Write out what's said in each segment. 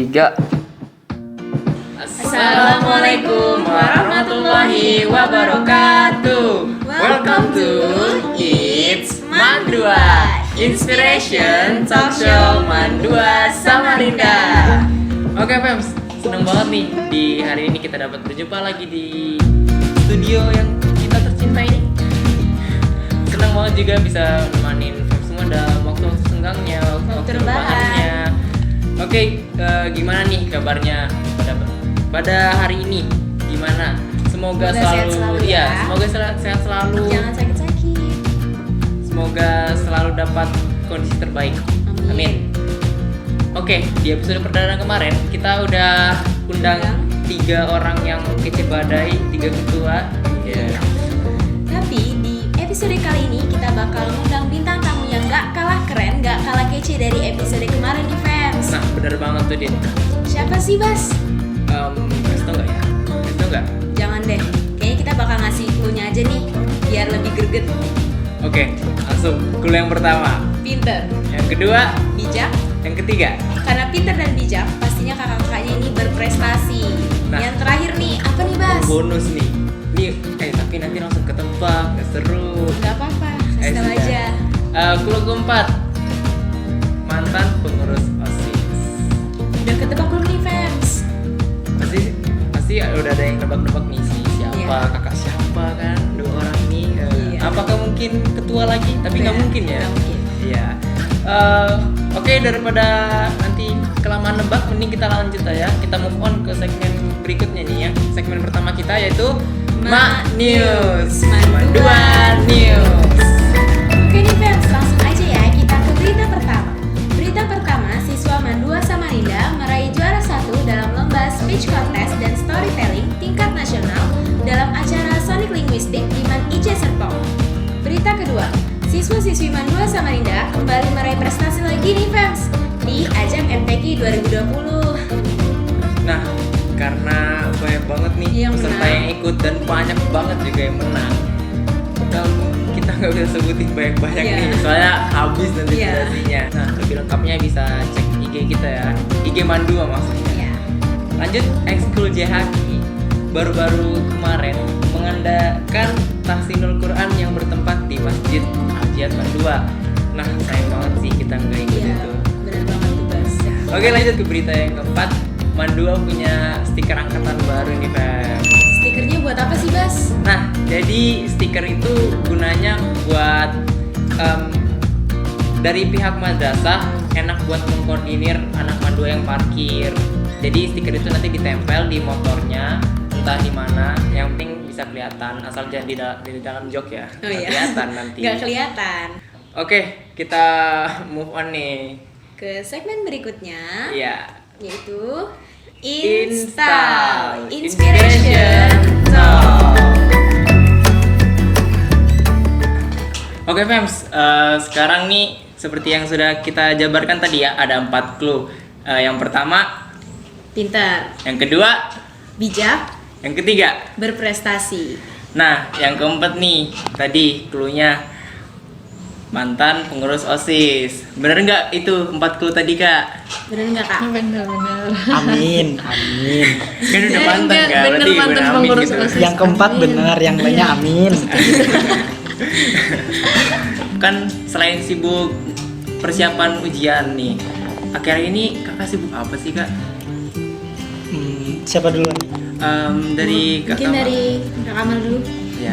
3. Assalamualaikum warahmatullahi wabarakatuh. Welcome to It's Mandua, Inspiration Talk Show Mandua Samarinda. Oke Fems, seneng banget nih di hari ini kita dapat berjumpa lagi di studio yang kita tercinta ini. Senang banget juga bisa nemanin Fems semua dalam waktu senggangnya, waktu rebahannya. Oke, gimana nih kabarnya pada hari ini? Gimana? Semoga selalu ya, semoga sehat selalu. Jangan sakit-sakit. Semoga selalu dapat kondisi terbaik. Amin. Oke, di episode perdana kemarin kita udah undang 3 orang yang kece badai, 3 ketua. Yeah. Tapi di episode kali ini kita bakal ngundang bintang tamu yang gak kalah keren, gak kalah kece dari episode kemarin nih, Fems. Nah, bener banget tuh, Din. Siapa sih, Bas? Kasih tau gak ya? Kasih tau gak? Jangan deh, kayaknya kita bakal ngasih clue-nya aja nih, biar lebih greget. Oke, langsung clue yang pertama. Pinter. Yang kedua, Bijak. yang ketiga. Karena pinter dan bijak, pastinya kakak-kakaknya ini berprestasi. Nah. Yang terakhir nih, apa nih, Bas? Bonus nih. Nih, tapi nanti langsung ketebak, gak seru. Gak apa-apa, kasih tau sudah. aja. Clue keempat, mantan pengurus OSIS. Udah ketebak belum nih, Fems? Pasti udah ada yang nebak-nebak nih siapa, Iya. kakak siapa kan, 2 orang ini. Iya. Apakah mungkin ketua lagi? Tapi nggak mungkin ya. Nggak mungkin. Iya. Oke, daripada nanti kelamaan nebak, mending kita lanjut aja. Kita move on ke segmen berikutnya nih ya. Segmen pertama kita yaitu Ma News. Mandua News. Oke nih Fems, langsung aja ya kita ke berita pertama. Berita pertama, siswa Mandua Samarinda meraih juara 1 dalam lomba speech contest dan storytelling tingkat nasional dalam acara Sonic Linguistik di Man IJ Serpong. Berita kedua, siswa-siswi Mandua Samarinda kembali meraih prestasi lagi nih Fems di ajang MTQ 2020. Nah, karena banyak banget nih Yang peserta menang. yang ikut dan banyak banget juga yang menang. Kita nggak bisa sebutin banyak-banyak Iya. nih, soalnya habis nanti Iya. durasinya. Nah, lebih lengkapnya bisa cek IG kita ya, IG Mandua maksudnya. Ya. Lanjut, ekskul JHQ baru-baru kemarin mengadakan tahsinul Quran yang bertempat di Masjid Al-Jihad Mandua. Nah, sayang banget sih kita nggak ikut Iya, itu. benar banget tuh Bas. Oke, lanjut ke berita yang keempat. Mandua punya stiker angkatan baru nih, Feb. Stikernya buat apa sih Bas? Nah, jadi stiker itu gunanya buat dari pihak madrasah, enak buat mengkoordinir anak Mandua yang parkir. Jadi stiker itu nanti ditempel di motornya, entah di mana, yang penting bisa kelihatan, asal jangan di dalam jok ya. Oh Nggak iya. kelihatan nanti. Nggak kelihatan. Oke, kita move on nih. Ke segmen berikutnya, Iya. yaitu Install Inspiration Talk. Oke Fems, sekarang nih seperti yang sudah kita jabarkan tadi ya, ada 4 clue. Yang pertama, Pintar, yang kedua, bijak, yang ketiga. berprestasi. Nah, yang keempat nih, tadi clue-nya mantan pengurus OSIS. Bener nggak itu 4 clue tadi, Kak? Bener nggak Kak? Bener-bener. Amin. Kan udah mantan, Enggak, Kak? bener Berarti mantan bener amin pengurus gitu. OSIS. Yang keempat Amin. benar, yang lainnya amin. Kan selain sibuk persiapan ujian nih, akhir ini kakak sibuk apa sih, Kak? Siapa dulu nih? Dari Kak Mungkin Kamal. dari Kak Kamal dulu. Ya.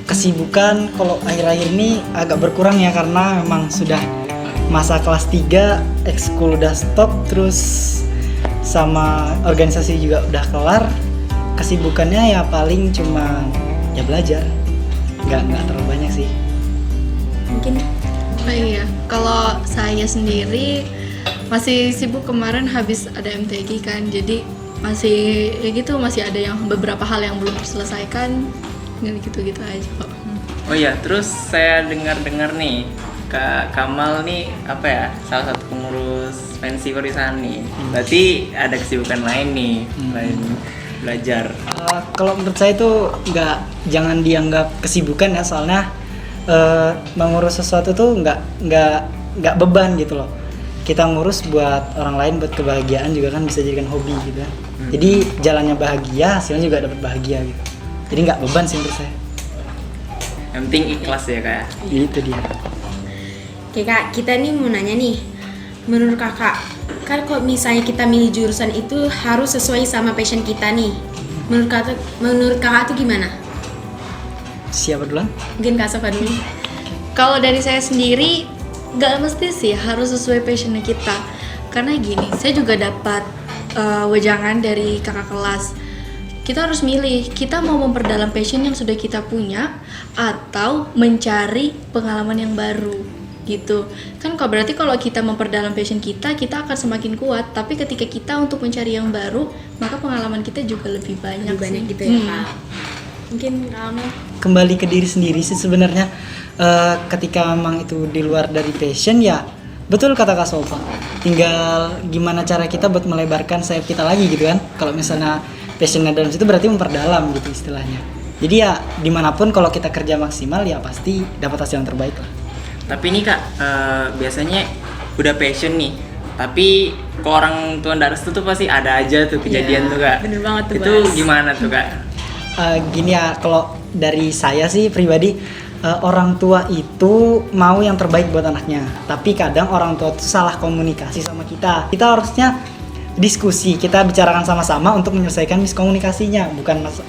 Kesibukan kalau akhir-akhir ini agak berkurang ya karena memang sudah masa kelas 3, ekskul udah stop, terus sama organisasi juga udah kelar. Kesibukannya ya paling cuma ya belajar. Nggak terlalu banyak sih. Mungkin Oh iya, kalau saya sendiri masih sibuk, kemarin habis ada MTQ kan, jadi masih ya gitu, masih ada yang beberapa hal yang belum terselesaikan, gitu-gitu aja kok. Oh iya, terus saya dengar-dengar nih Kak Kamal nih apa ya, salah satu pengurus pensi Korisan nih. Berarti ada kesibukan lain nih selain belajar. Kalau menurut saya itu jangan dianggap kesibukan ya, soalnya mengurus sesuatu tuh nggak beban gitu loh. kita ngurus buat orang lain, buat kebahagiaan juga kan bisa jadikan hobi gitu kan. Jadi jalannya bahagia, hasilnya juga dapat bahagia gitu. Jadi nggak beban sih menurut saya. Yang penting ikhlas ya kak. Itu dia. Oke kak, kita nih mau nanya nih, menurut kakak, kan kalau misalnya kita milih jurusan itu harus sesuai sama passion kita nih. Menurut kakak tuh gimana? Siapa duluan? Mungkin Kak Sofa dulu. Kalau dari saya sendiri nggak mesti sih harus sesuai passionnya kita. Karena gini, saya juga dapat wejangan dari kakak kelas. Kita harus milih, kita mau memperdalam passion yang sudah kita punya atau mencari pengalaman yang baru gitu. Kan berarti kalau kita memperdalam passion kita akan semakin kuat. Tapi ketika kita untuk mencari yang baru, maka pengalaman kita juga lebih banyak Banyak sih. gitu ya kak. Mungkin kamu Kembali ke diri sendiri sih sebenarnya. Ketika memang itu di luar dari passion ya betul kata Kak Sofa, tinggal gimana cara kita buat melebarkan sayap kita lagi gitu kan. Kalau misalnya passionnya dalam situ berarti memperdalam gitu istilahnya. Jadi ya dimanapun kalau kita kerja maksimal ya pasti dapat hasil yang terbaik lah. Tapi ini kak, biasanya udah passion nih, tapi ke orang tua ndak restu tuh pasti ada aja tuh kejadian Iya, tuh kak. bener banget tuh, Itu Bas. gimana tuh kak? Gini ya, kalau dari saya sih pribadi, orang tua itu mau yang terbaik buat anaknya, tapi kadang orang tua itu salah komunikasi sama kita. Kita harusnya diskusi, kita bicarakan sama-sama untuk menyelesaikan miskomunikasinya,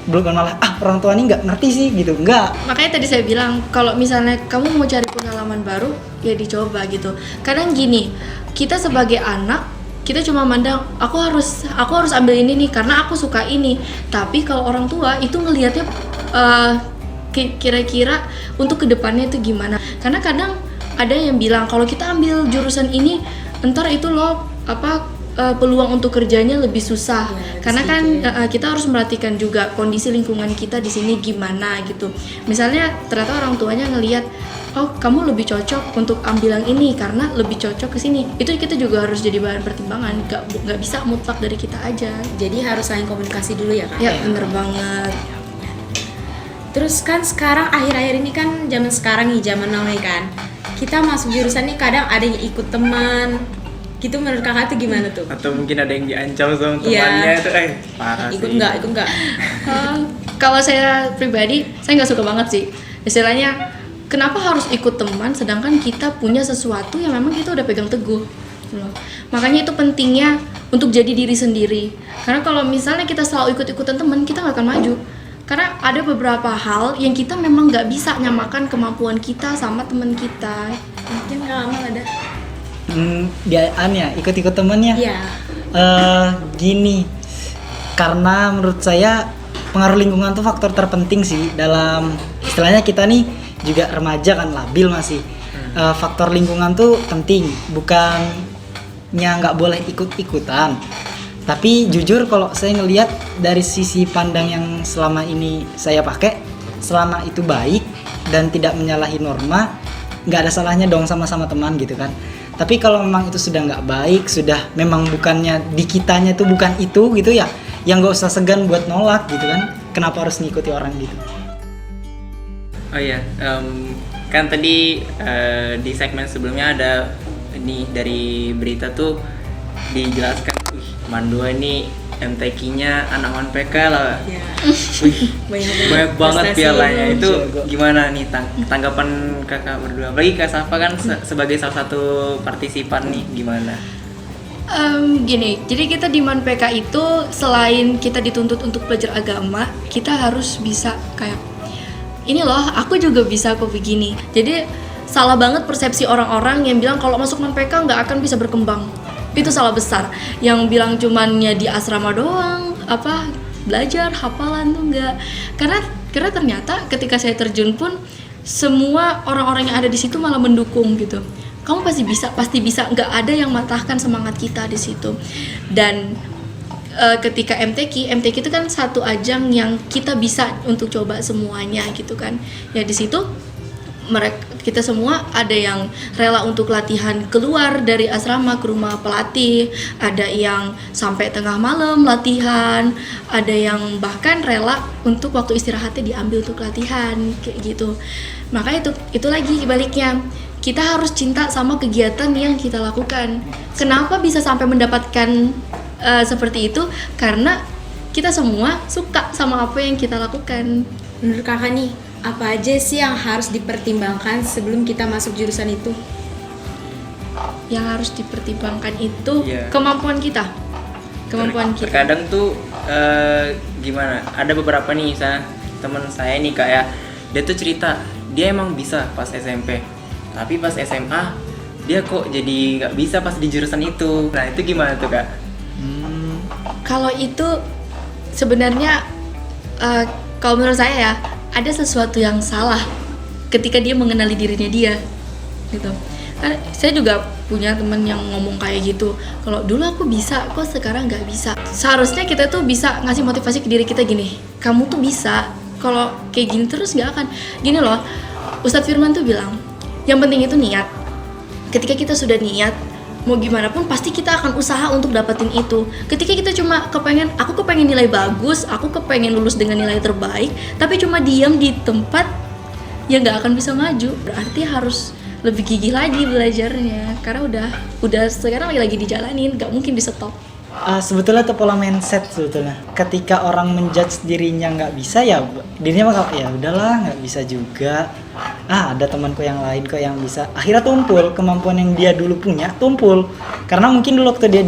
bukan malah orang tua ini nggak ngerti sih gitu, enggak. Makanya tadi saya bilang kalau misalnya kamu mau cari pengalaman baru ya dicoba gitu. Kadang gini, kita sebagai anak kita cuma mandang aku harus ambil ini nih karena aku suka ini. Tapi kalau orang tua itu ngelihatnya kira-kira untuk kedepannya itu gimana. Karena kadang ada yang bilang kalau kita ambil jurusan ini ntar itu loh peluang untuk kerjanya lebih susah. Ya, Karena kan kita harus merhatikan juga kondisi lingkungan kita di sini gimana gitu. Misalnya ternyata orang tuanya ngelihat, oh kamu lebih cocok untuk ambil yang ini karena lebih cocok ke sini. Itu kita juga harus jadi bahan pertimbangan. Gak bisa mutlak dari kita aja. jadi harus saling komunikasi dulu ya kak. Ya bener banget. Terus kan sekarang akhir-akhir ini kan zaman sekarang nih, zaman now nih kan. Kita masuk jurusan nih kadang ada yang ikut teman. Gitu menurut kakak tuh gimana tuh? Atau mungkin ada yang diancam sama Iya. temannya itu parah Ikut sih. enggak? Kalau saya pribadi, saya nggak suka banget sih. Istilahnya, kenapa harus ikut teman sedangkan kita punya sesuatu yang memang kita udah pegang teguh. Gitu loh. Makanya itu pentingnya untuk jadi diri sendiri. Karena kalau misalnya kita selalu ikut-ikutan teman, kita nggak akan maju. Karena ada beberapa hal yang kita memang nggak bisa nyamakan kemampuan kita sama teman kita. Mungkin kalau Amal ada. Dia ikut-ikut temannya. Iya. Gini, karena menurut saya pengaruh lingkungan tuh faktor terpenting sih dalam istilahnya kita nih juga remaja kan labil masih. Faktor lingkungan tuh penting, bukannya nggak boleh ikut-ikutan. Tapi jujur kalau saya ngelihat dari sisi pandang yang selama ini saya pakai, selama itu baik dan tidak menyalahi norma, nggak ada salahnya dong sama-sama teman gitu kan. Tapi kalau memang itu sudah nggak baik, sudah memang bukannya di kitanya itu bukan itu gitu ya, yang nggak usah segan buat nolak gitu kan. Kenapa harus ngikuti orang gitu? Oh iya, kan tadi di segmen sebelumnya ada ini dari berita tuh dijelaskan, Mandua ini MTQ-nya anak MPK lah. Ya. Wih, banyak banget prestasi pialanya. lu. Itu Jago. gimana nih tanggapan kakak berdua? Apalagi Kak Safa kan sebagai salah satu partisipan nih, gimana? Gini, jadi kita di MANPK itu selain kita dituntut untuk belajar agama, kita harus bisa kayak ini loh, aku juga bisa kok begini. Jadi salah banget persepsi orang-orang yang bilang kalau masuk MANPK nggak akan bisa berkembang. Itu salah besar. Yang bilang cumannya di asrama doang, belajar hafalan tuh enggak. Karena ternyata ketika saya terjun pun semua orang-orang yang ada di situ malah mendukung gitu. Kamu pasti bisa, nggak ada yang matahkan semangat kita di situ. Dan ketika MTQ itu kan satu ajang yang kita bisa untuk coba semuanya gitu kan. Ya di situ kita semua ada yang rela untuk latihan keluar dari asrama ke rumah pelatih, ada yang sampai tengah malam latihan, ada yang bahkan rela untuk waktu istirahatnya diambil untuk latihan kayak gitu. Maka itu lagi baliknya, kita harus cinta sama kegiatan yang kita lakukan. Kenapa bisa sampai mendapatkan seperti itu? Karena kita semua suka sama apa yang kita lakukan. Menurut kakak nih, apa aja sih yang harus dipertimbangkan sebelum kita masuk jurusan itu? Yang harus dipertimbangkan itu Iya. kemampuan kita. Kemampuan kita. Terkadang tuh gimana? Ada beberapa nih, misalnya teman saya nih Kak ya, dia tuh cerita dia emang bisa pas SMP, tapi pas SMA dia kok jadi nggak bisa pas di jurusan itu. Nah itu gimana tuh Kak? Kalau itu sebenarnya kalau menurut saya ya, ada sesuatu yang salah ketika dia mengenali dirinya dia gitu. Kan saya juga punya teman yang ngomong kayak gitu, kalau dulu aku bisa kok sekarang nggak bisa. Seharusnya kita tuh bisa ngasih motivasi ke diri kita gini, kamu tuh bisa. Kalau kayak gini terus nggak akan gini loh. Ustadz Firman tuh bilang yang penting itu niat. Ketika kita sudah niat, mau gimana pun pasti kita akan usaha untuk dapetin itu. Ketika kita cuma aku kepengen nilai bagus, aku kepengen lulus dengan nilai terbaik, tapi cuma diam di tempat, ya nggak akan bisa maju. Berarti harus lebih gigih lagi belajarnya, karena udah sekarang lagi dijalanin, nggak mungkin di stop. Sebetulnya itu pola mindset sebetulnya. Ketika orang menjudge dirinya nggak bisa, ya dirinya bakal ya udahlah nggak bisa juga. Ada temanku yang lain kok yang bisa. Akhirnya tumpul kemampuan yang dia dulu punya, tumpul. Karena mungkin dulu waktu dia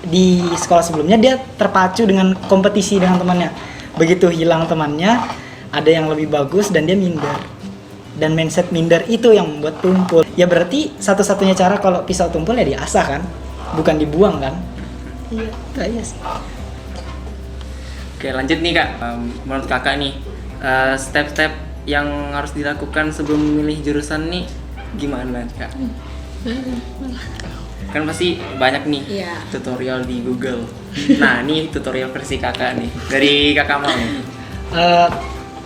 di sekolah sebelumnya dia terpacu dengan kompetisi dengan temannya. Begitu hilang temannya, ada yang lebih bagus dan dia minder. Dan mindset minder itu yang membuat tumpul. Ya berarti satu-satunya cara kalau pisau tumpul ya diasah kan, bukan dibuang kan. Iya, itu aja sih. Oke lanjut nih Kak, menurut kakak nih step-step yang harus dilakukan sebelum memilih jurusan nih gimana Kak? Kan pasti banyak nih Iya. tutorial di Google. Nah ini tutorial versi kakak nih, dari kakak mau nih.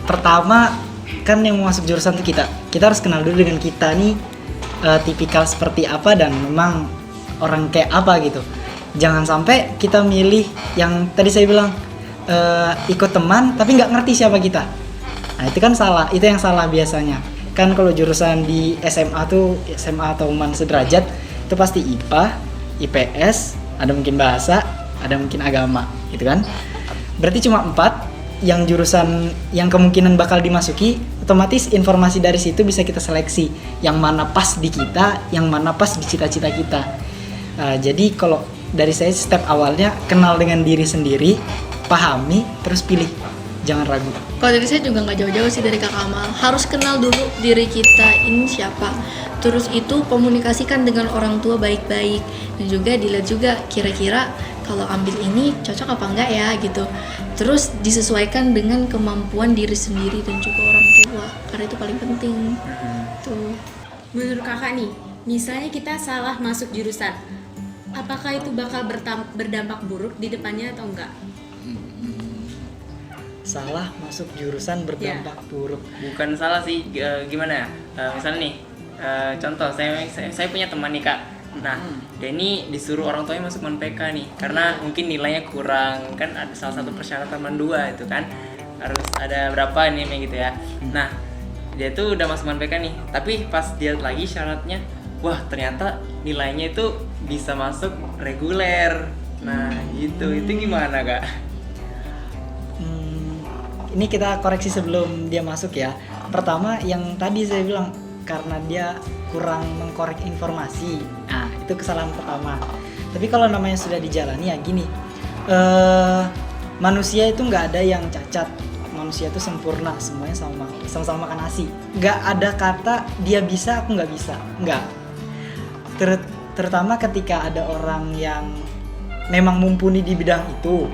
Pertama kan yang mau masuk jurusan itu kita harus kenal dulu dengan kita nih tipikal seperti apa dan memang orang kayak apa gitu. Jangan sampai kita milih yang tadi saya bilang ikut teman tapi nggak ngerti siapa kita. Nah itu kan salah, itu yang salah biasanya. Kan kalau jurusan di SMA tuh SMA atau UMAN sederajat itu pasti IPA, IPS, ada mungkin bahasa, ada mungkin agama, gitu kan? Berarti cuma 4 yang jurusan yang kemungkinan bakal dimasuki, otomatis informasi dari situ bisa kita seleksi yang mana pas di kita, yang mana pas di cita-cita kita. Jadi kalau dari saya step awalnya kenal dengan diri sendiri, pahami, terus pilih, jangan ragu. Kalau dari saya juga nggak jauh-jauh sih dari Kak Amal. Harus kenal dulu diri kita ini siapa. Terus itu komunikasikan dengan orang tua baik-baik dan juga dilihat juga kira-kira kalau ambil ini cocok apa enggak ya gitu. Terus disesuaikan dengan kemampuan diri sendiri dan juga orang tua karena itu paling penting. Tuh. Menurut kakak nih, misalnya kita salah masuk jurusan, apakah itu bakal berdampak buruk di depannya atau enggak? Salah masuk jurusan berdampak buruk. Bukan salah sih, gimana ya? Misalnya nih, contoh saya punya teman nih Kak. Nah, dia ini disuruh orang tuanya masuk MAN PK nih, karena mungkin nilainya kurang, kan ada salah satu persyaratan MAN 2 itu kan harus ada berapa nih gitu ya. Nah, dia tuh udah masuk MAN PK nih, tapi pas dia lagi syaratnya, wah ternyata nilainya itu bisa masuk reguler. Nah, itu gimana Kak? Ini kita koreksi sebelum dia masuk ya. Pertama yang tadi saya bilang karena dia kurang mengkorek informasi. Nah, itu kesalahan pertama. Tapi kalau namanya sudah dijalani ya gini. Manusia itu nggak ada yang cacat. Manusia itu sempurna, semuanya sama-sama makan nasi. Nggak ada kata dia bisa, aku nggak bisa. Nggak. Terutama ketika ada orang yang memang mumpuni di bidang itu,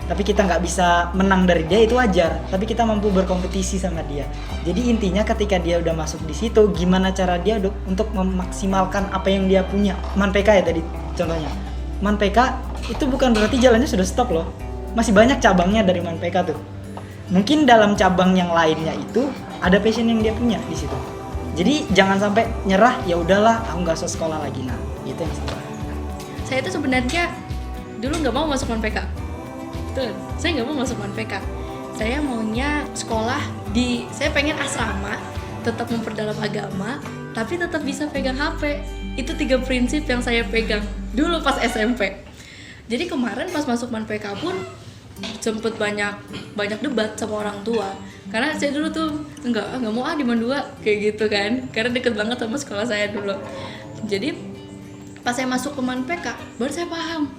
tapi kita nggak bisa menang dari dia, itu wajar. Tapi kita mampu berkompetisi sama dia. Jadi intinya ketika dia udah masuk di situ, gimana cara dia untuk memaksimalkan apa yang dia punya. MAN PK ya tadi contohnya. MAN PK itu bukan berarti jalannya sudah stop loh. Masih banyak cabangnya dari MAN PK tuh. Mungkin dalam cabang yang lainnya itu ada passion yang dia punya di situ. Jadi jangan sampai nyerah, ya udahlah aku nggak usah sekolah lagi. Nah, itu yang salah. Saya itu sebenarnya dulu nggak mau masuk MAN PK. Saya nggak mau masuk MAN PK. Saya maunya sekolah saya pengen asrama, tetap memperdalam agama, tapi tetap bisa pegang HP. Itu 3 prinsip yang saya pegang dulu pas SMP. Jadi kemarin pas masuk ManPK pun sempet banyak debat sama orang tua. Karena saya dulu tuh enggak mau di MAN 2 kayak gitu kan. Karena deket banget sama sekolah saya dulu. Jadi pas saya masuk ke ManPK baru saya paham.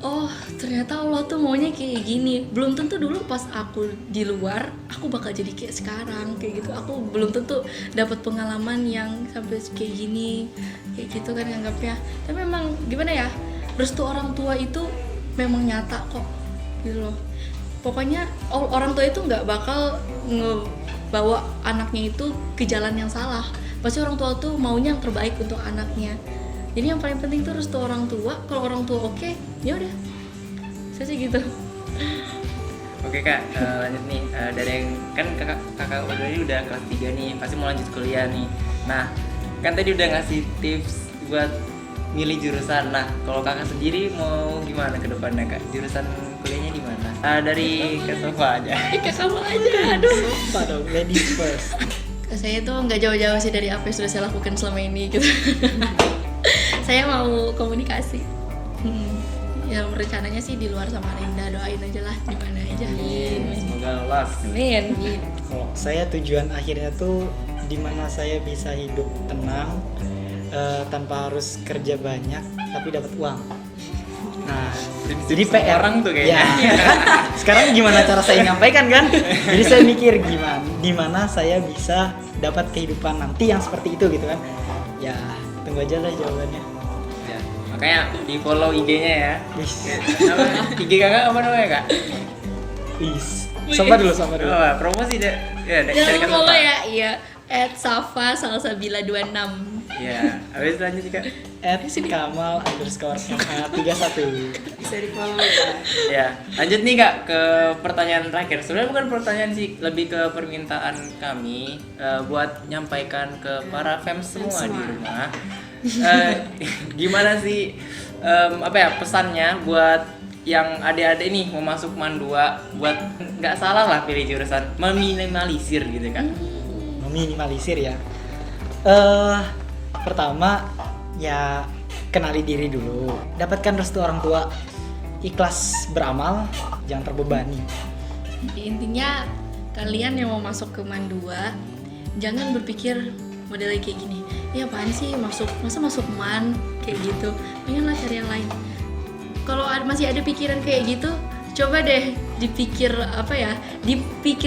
Oh, ternyata Allah tuh maunya kayak gini. Belum tentu dulu pas aku di luar aku bakal jadi kayak sekarang kayak gitu. Aku belum tentu dapat pengalaman yang sampai kayak gini. Kayak gitu kan nganggapnya. Tapi memang gimana ya? Restu orang tua itu memang nyata kok. Gitu loh. Pokoknya orang tua itu nggak bakal ngebawa anaknya itu ke jalan yang salah. Pasti orang tua tuh maunya yang terbaik untuk anaknya. Jadi yang paling penting tuh restu orang tua. Kalau orang tua oke, ya udah. Saya sih gitu. Oke kak, lanjut nih dari yang kan kakak berdua ini udah kelas 3 nih, pasti mau lanjut kuliah nih. Nah, kan tadi udah ngasih tips buat milih jurusan. Nah, kalau kakak sendiri mau gimana ke depannya kak? Jurusan kuliahnya di mana? Dari Kak Sofa aja. Kayak kamu aja, aduh. Apa dong, ladies first. Saya tuh nggak jauh-jauh sih dari apa yang sudah saya lakukan selama ini gitu. Saya mau komunikasi. Ya rencananya sih di luar Samarinda, doain aja lah di mana aja. Semoga lolos. Amin. Kalau saya tujuan akhirnya tuh dimana saya bisa hidup tenang tanpa harus kerja banyak tapi dapat uang. Nah, jadi PR orang tuh kayaknya. Ya, kan? Sekarang gimana cara saya nyampaikan kan? Jadi saya mikir dimana saya bisa dapat kehidupan nanti yang seperti itu gitu kan? Ya, tunggu aja lah jawabannya. Ya, makanya di follow IG-nya ya. Wis, IG kakak apa namanya kak? sama dulu. Oh, promosi deh. Ya, cari Jangan Kak follow Sofa. ya, iya. @safa_salsabila26. Iya, habis lanjut kak. @kamal_mh31. Bisa di follow ya. Ya, lanjut nih kak ke pertanyaan terakhir. Sebenarnya bukan pertanyaan sih, lebih ke permintaan kami buat nyampaikan ke para fans semua di rumah. Gimana sih pesannya buat yang adik-adik nih mau masuk MAN 2 buat nggak salah lah pilih jurusan, meminimalisir gitu kan? Meminimalisir ya. Pertama ya kenali diri dulu, dapatkan restu orang tua, ikhlas beramal, jangan terbebani. Intinya kalian yang mau masuk ke MAN 2 jangan berpikir modelnya kayak gini. Ya apaan sih masa masuk MAN kayak gitu. Pengenlah cari yang lain. Kalau masih ada pikiran kayak gitu, coba deh dipikir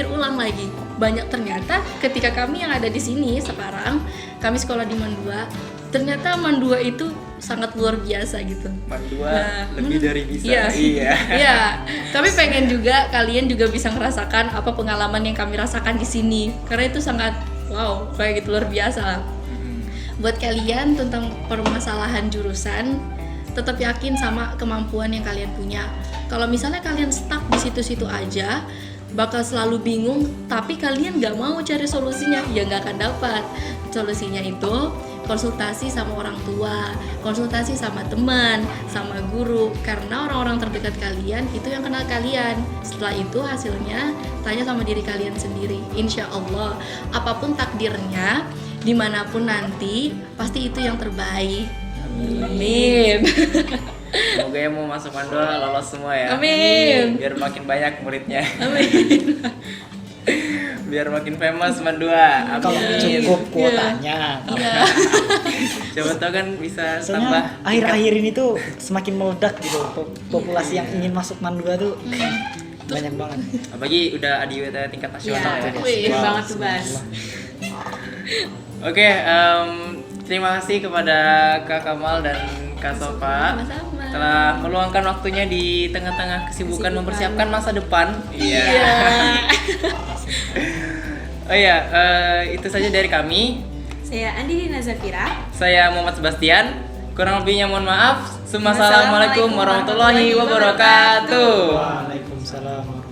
ulang lagi. Banyak ternyata ketika kami yang ada di sini sekarang, kami sekolah di MAN 2, ternyata MAN 2 itu sangat luar biasa gitu. MAN 2 lebih dari bisa. Iya. Iya. Tapi pengen juga kalian juga bisa merasakan apa pengalaman yang kami rasakan di sini. Karena itu sangat wow, kayak gitu luar biasa lah. Buat kalian tentang permasalahan jurusan, tetap yakin sama kemampuan yang kalian punya. Kalau misalnya kalian stuck di situ-situ aja, bakal selalu bingung, tapi kalian nggak mau cari solusinya, ya nggak akan dapat. Solusinya itu konsultasi sama orang tua, konsultasi sama teman, sama guru, karena orang-orang terdekat kalian itu yang kenal kalian. Setelah itu hasilnya tanya sama diri kalian sendiri. Insya Allah, apapun takdirnya, dimanapun nanti, pasti itu yang terbaik. Amin. Semoga yang mau masuk MAN 2 lolos semua ya. Amin. Biar makin banyak muridnya. Amin. Biar makin famous MAN 2. Kalau Amin. cukup kuotanya. Iya. Coba tau kan bisa tambah Soalnya akhir-akhir ini tuh semakin meledak gitu populasi yang ingin masuk MAN 2 tuh banyak banget. apalagi udah ada UIT tingkat nasional ya. Wih, banget tuh Bas. Oke, terima kasih kepada Kak Kamal dan Kak Sofa Sama-sama. telah meluangkan waktunya di tengah-tengah kesibukan mempersiapkan masa depan. Iya. Oh iya, itu saja dari kami. Saya Andi Dina Zafira. Saya Muhammad Sebastian. Kurang lebihnya mohon maaf. Assalamualaikum warahmatullahi wabarakatuh. Waalaikumsalam.